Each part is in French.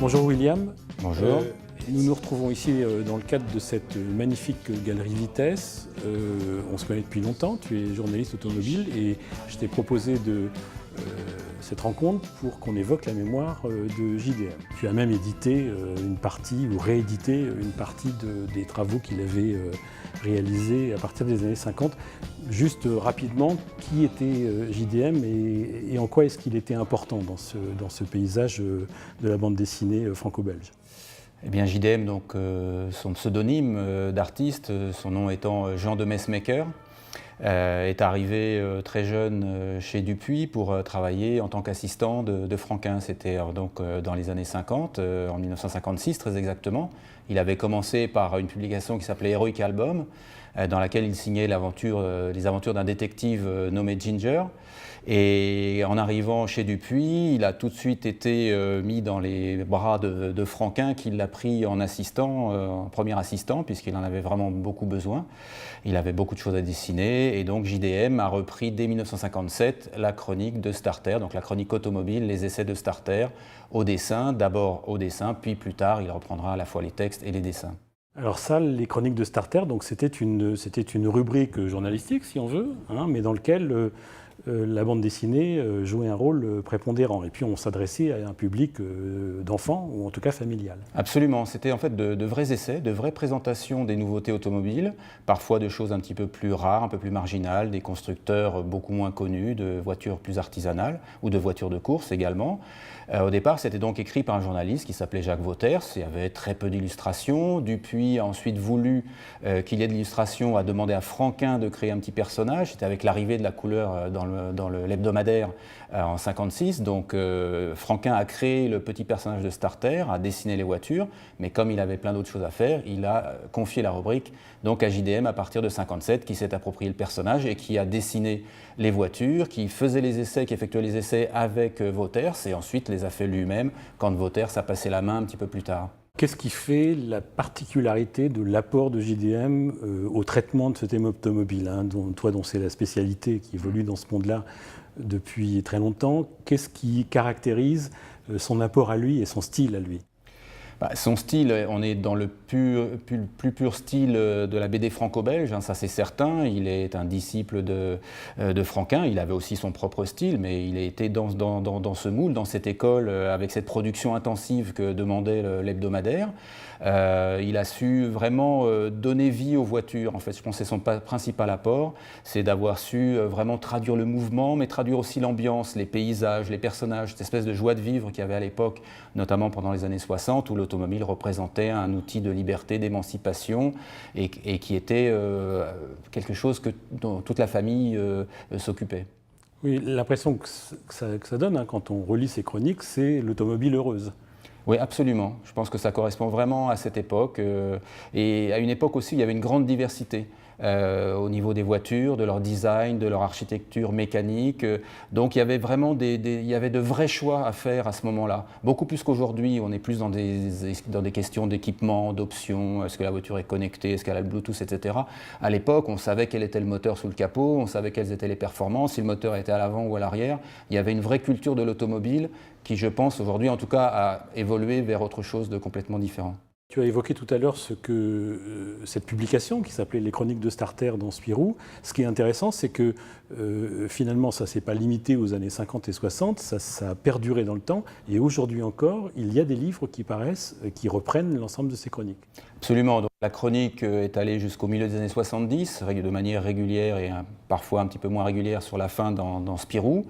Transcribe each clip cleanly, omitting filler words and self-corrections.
Bonjour William. Bonjour. Nous nous retrouvons ici dans le cadre de cette magnifique galerie Vitesse. On se connaît depuis longtemps, tu es journaliste automobile et je t'ai proposé cette rencontre pour qu'on évoque la mémoire de JDM. Tu as même édité une partie ou réédité une partie des travaux qu'il avait réalisés à partir des années 50. Juste rapidement, qui était JDM et en quoi est-ce qu'il était important dans ce paysage de la bande dessinée franco-belge? Eh bien, JDM, donc, son pseudonyme d'artiste, son nom étant Jean de Messmaker, est arrivé très jeune chez Dupuis pour travailler en tant qu'assistant de Franquin. C'était donc dans les années 50, en 1956 très exactement. Il avait commencé par une publication qui s'appelait Heroic Album, dans laquelle il signait les aventures d'un détective nommé Ginger. Et en arrivant chez Dupuis, il a tout de suite été mis dans les bras de Franquin, qui l'a pris en assistant, en premier assistant, puisqu'il en avait vraiment beaucoup besoin. Il avait beaucoup de choses à dessiner, et donc JDM a repris dès 1957 la chronique de Starter, donc la chronique automobile, les essais de Starter, au dessin, d'abord au dessin, puis plus tard il reprendra à la fois les textes et les dessins. Alors ça, les chroniques de Starter, donc c'était une rubrique journalistique, si on veut, hein, mais dans laquelle la bande dessinée jouait un rôle prépondérant. Et puis on s'adressait à un public d'enfants, ou en tout cas familial. Absolument, c'était en fait de vrais essais, de vraies présentations des nouveautés automobiles, parfois de choses un petit peu plus rares, un peu plus marginales, des constructeurs beaucoup moins connus, de voitures plus artisanales, ou de voitures de course également. Au départ, c'était donc écrit par un journaliste qui s'appelait Jacques Vauters. Il y avait très peu d'illustrations. Dupuis a ensuite voulu qu'il y ait de l'illustration, a demandé à Franquin de créer un petit personnage. C'était avec l'arrivée de la couleur dans l'hebdomadaire en 1956. Donc Franquin a créé le petit personnage de Starter, a dessiné les voitures, mais comme il avait plein d'autres choses à faire, il a confié la rubrique donc à JDM à partir de 1957, qui s'est approprié le personnage et qui a dessiné les voitures, qui faisait les essais, qui effectuait les essais avec Vauters, et ensuite les a fait lui-même quand Vauters a passé la main un petit peu plus tard. Qu'est-ce qui fait la particularité de l'apport de JDM au traitement de ce thème automobile, hein, dont c'est la spécialité, qui évolue dans ce monde-là depuis très longtemps? Qu'est-ce qui caractérise son apport à lui et son style à lui? Son style, on est dans le plus pur style de la BD franco-belge, hein, ça c'est certain. Il est un disciple de Franquin, il avait aussi son propre style, mais il a été dans ce moule, dans cette école, avec cette production intensive que demandait l'hebdomadaire. Il a su vraiment donner vie aux voitures. En fait, je pense que c'est son principal apport, c'est d'avoir su vraiment traduire le mouvement, mais traduire aussi l'ambiance, les paysages, les personnages, cette espèce de joie de vivre qu'il y avait à l'époque, notamment pendant les années 60, où l'automobile représentait un outil de liberté, d'émancipation, et qui était quelque chose dont toute la famille s'occupait. Oui, l'impression que ça donne, hein, quand on relit ces chroniques, c'est l'automobile heureuse. Oui, absolument. Je pense que ça correspond vraiment à cette époque et à une époque aussi où il y avait une grande diversité au niveau des voitures, de leur design, de leur architecture mécanique. Donc il y avait vraiment il y avait de vrais choix à faire à ce moment-là. Beaucoup plus qu'aujourd'hui, on est plus dans des questions d'équipement, d'options, est-ce que la voiture est connectée, est-ce qu'elle a le Bluetooth, etc. À l'époque, on savait quel était le moteur sous le capot, on savait quelles étaient les performances, si le moteur était à l'avant ou à l'arrière. Il y avait une vraie culture de l'automobile qui, je pense, aujourd'hui, en tout cas, a évolué vers autre chose de complètement différent. Tu as évoqué tout à l'heure cette publication qui s'appelait Les Chroniques de Starter dans Spirou. Ce qui est intéressant, c'est que finalement, ça ne s'est pas limité aux années 50 et 60, ça a perduré dans le temps. Et aujourd'hui encore, il y a des livres qui paraissent, qui reprennent l'ensemble de ces chroniques. Absolument. Donc, la chronique est allée jusqu'au milieu des années 70, de manière régulière et parfois un petit peu moins régulière sur la fin dans Spirou.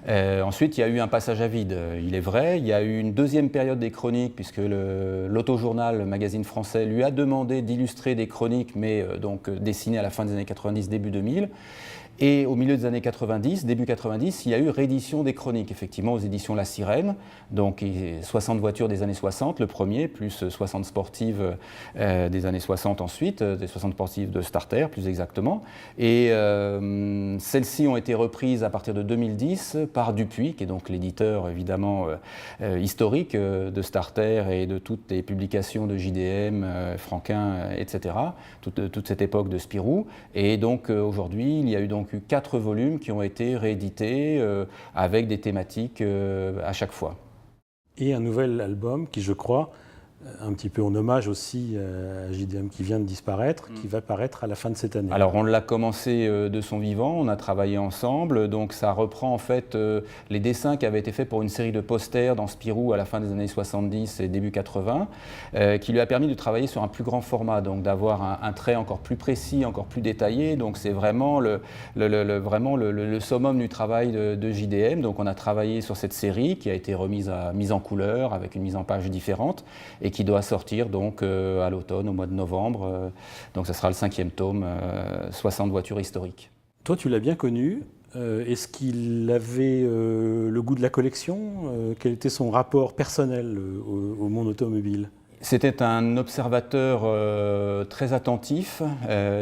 Ensuite, il y a eu un passage à vide, il est vrai. Il y a eu une deuxième période des chroniques, puisque l'Autojournal, le magazine français, lui a demandé d'illustrer des chroniques, mais donc dessinées à la fin des années 90, début 2000. Et au milieu des années 90, début 90, il y a eu réédition des chroniques, effectivement, aux éditions La Sirène. Donc 60 voitures des années 60, le premier, plus 60 sportives des années 60 ensuite, des 60 sportives de Starter, plus exactement. Et celles-ci ont été reprises à partir de 2010 par Dupuis, qui est donc l'éditeur, évidemment, historique de Starter et de toutes les publications de JDM, Franquin, etc., toute cette époque de Spirou. Et donc aujourd'hui, il y a eu donc 4 volumes qui ont été réédités avec des thématiques à chaque fois. et un nouvel album qui, je crois, un petit peu en hommage aussi à JDM qui vient de disparaître, qui va paraître à la fin de cette année. Alors on l'a commencé de son vivant, on a travaillé ensemble, donc ça reprend en fait les dessins qui avaient été faits pour une série de posters dans Spirou à la fin des années 70 et début 80, qui lui a permis de travailler sur un plus grand format, donc d'avoir un trait encore plus précis, encore plus détaillé, donc c'est vraiment le summum du travail de JDM. Donc on a travaillé sur cette série qui a été mise en couleur avec une mise en page différente et qui doit sortir donc à l'automne, au mois de novembre. Donc ça sera le 5e tome, 60 voitures historiques. Toi, tu l'as bien connu. Est-ce qu'il avait le goût de la collection? Quel était son rapport personnel au monde automobile? C'était un observateur très attentif,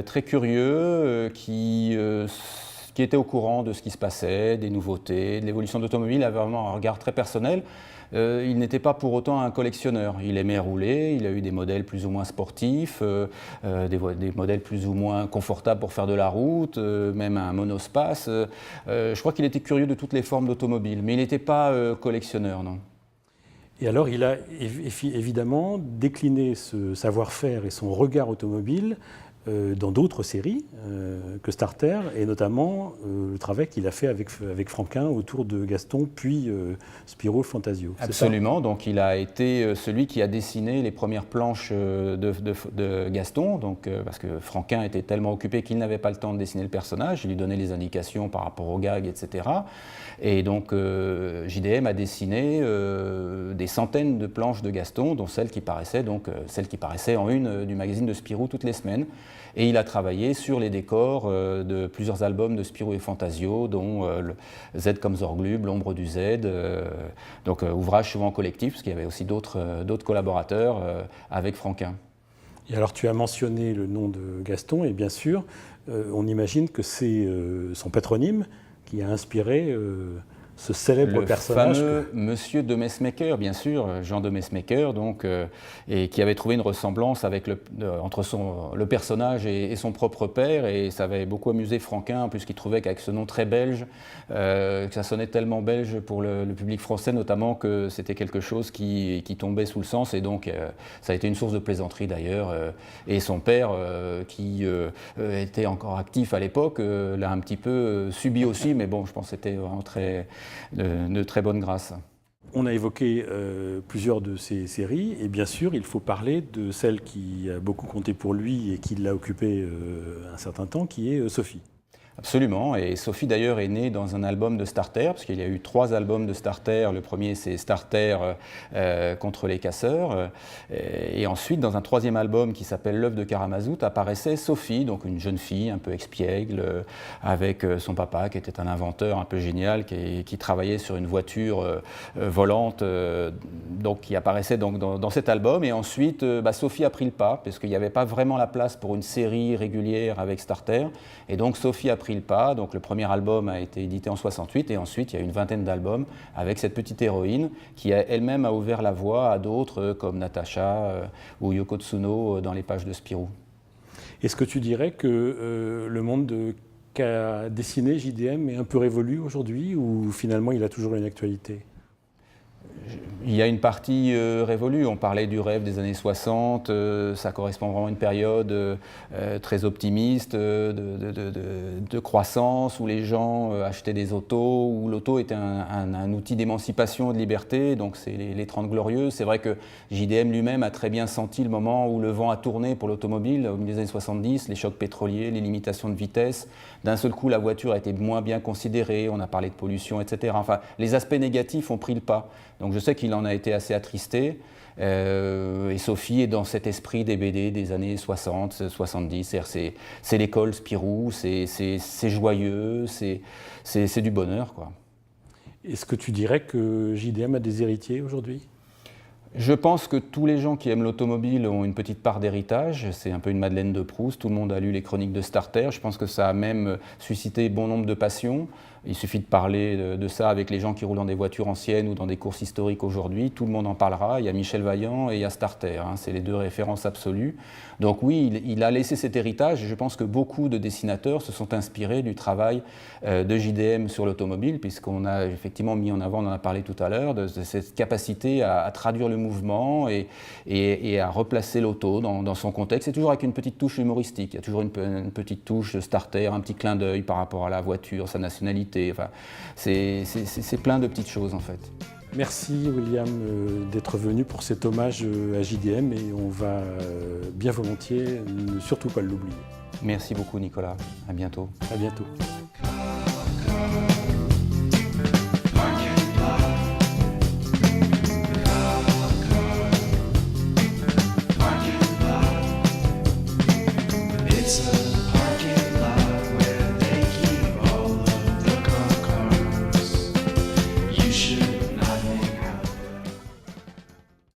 très curieux, qui était au courant de ce qui se passait, des nouveautés, de l'évolution de l'automobile. Il avait vraiment un regard très personnel. Il n'était pas pour autant un collectionneur. Il aimait rouler, il a eu des modèles plus ou moins sportifs, des modèles plus ou moins confortables pour faire de la route, même un monospace. Je crois qu'il était curieux de toutes les formes d'automobile, mais il n'était pas collectionneur, non. Et alors, il a évidemment décliné ce savoir-faire et son regard automobile dans d'autres séries que Starter, et notamment le travail qu'il a fait avec Franquin autour de Gaston, puis Spirou Fantasio. Absolument, donc il a été celui qui a dessiné les premières planches de Gaston, donc, parce que Franquin était tellement occupé qu'il n'avait pas le temps de dessiner le personnage, il lui donnait les indications par rapport aux gags, etc. Et donc JDM a dessiné des centaines de planches de Gaston, dont celle qui paraissait en une du magazine de Spirou toutes les semaines. Et il a travaillé sur les décors de plusieurs albums de Spirou et Fantasio, dont le Z comme Zorglub, L'ombre du Z, donc ouvrage souvent collectif, parce qu'il y avait aussi d'autres collaborateurs avec Franquin. Et alors tu as mentionné le nom de Gaston, et bien sûr, on imagine que c'est son patronyme qui a inspiré ce célèbre personnage. Le fameux Monsieur de Messmaker, bien sûr, Jean de Messmaker, donc, et qui avait trouvé une ressemblance entre le personnage et son propre père, et ça avait beaucoup amusé Franquin, puisqu'il trouvait qu'avec ce nom très belge, que ça sonnait tellement belge pour le public français, notamment que c'était quelque chose qui tombait sous le sens, et donc ça a été une source de plaisanterie d'ailleurs. Et son père, qui était encore actif à l'époque, l'a un petit peu subi aussi, mais bon, je pense que c'était vraiment de très bonne grâce. On a évoqué plusieurs de ces séries, et bien sûr, il faut parler de celle qui a beaucoup compté pour lui et qui l'a occupé un certain temps, qui est Sophie. Absolument, et Sophie d'ailleurs est née dans un album de Starter, parce qu'il y a eu 3 albums de Starter. Le premier c'est Starter contre les casseurs, et ensuite dans un 3e album qui s'appelle L'œuf de Karamazov apparaissait Sophie, donc une jeune fille un peu expiègle, avec son papa qui était un inventeur un peu génial, qui travaillait sur une voiture volante, donc qui apparaissait donc dans cet album. Et ensuite Sophie a pris le pas, parce qu'il n'y avait pas vraiment la place pour une série régulière avec Starter, et donc Sophie a pris le pas. Donc le premier album a été édité en 68, et ensuite il y a une vingtaine d'albums avec cette petite héroïne qui elle-même a ouvert la voie à d'autres comme Natacha ou Yoko Tsuno dans les pages de Spirou. Est-ce que tu dirais que le monde qu'a dessiné JDM est un peu révolu aujourd'hui, ou finalement il a toujours une actualité ? Il y a une partie révolue. On parlait du rêve des années 60, ça correspond vraiment à une période très optimiste, de croissance, où les gens achetaient des autos, où l'auto était un outil d'émancipation et de liberté, donc c'est les 30 glorieuses. C'est vrai que JDM lui-même a très bien senti le moment où le vent a tourné pour l'automobile, au milieu des années 70, les chocs pétroliers, les limitations de vitesse. D'un seul coup, la voiture a été moins bien considérée, on a parlé de pollution, etc. Enfin, les aspects négatifs ont pris le pas. Donc je sais qu'il en a été assez attristé, et Sophie est dans cet esprit des BD des années 60, 70, c'est l'école Spirou, c'est joyeux, c'est du bonheur, quoi. Est-ce que tu dirais que JDM a des héritiers aujourd'hui ? Je pense que tous les gens qui aiment l'automobile ont une petite part d'héritage. C'est un peu une Madeleine de Proust. Tout le monde a lu les chroniques de Starter. Je pense que ça a même suscité bon nombre de passions. Il suffit de parler de ça avec les gens qui roulent dans des voitures anciennes ou dans des courses historiques aujourd'hui. Tout le monde en parlera. Il y a Michel Vaillant et il y a Starter. C'est les deux références absolues. Donc oui, il a laissé cet héritage. Et je pense que beaucoup de dessinateurs se sont inspirés du travail de JDM sur l'automobile, puisqu'on a effectivement mis en avant, on en a parlé tout à l'heure, de cette capacité à traduire le mouvement et à replacer l'auto dans son contexte. C'est toujours avec une petite touche humoristique. Il y a toujours une petite touche Starter, un petit clin d'œil par rapport à la voiture, sa nationalité. Enfin, c'est plein de petites choses en fait. Merci William d'être venu pour cet hommage à JDM et on va bien volontiers ne surtout pas l'oublier. Merci beaucoup Nicolas, à bientôt. À bientôt.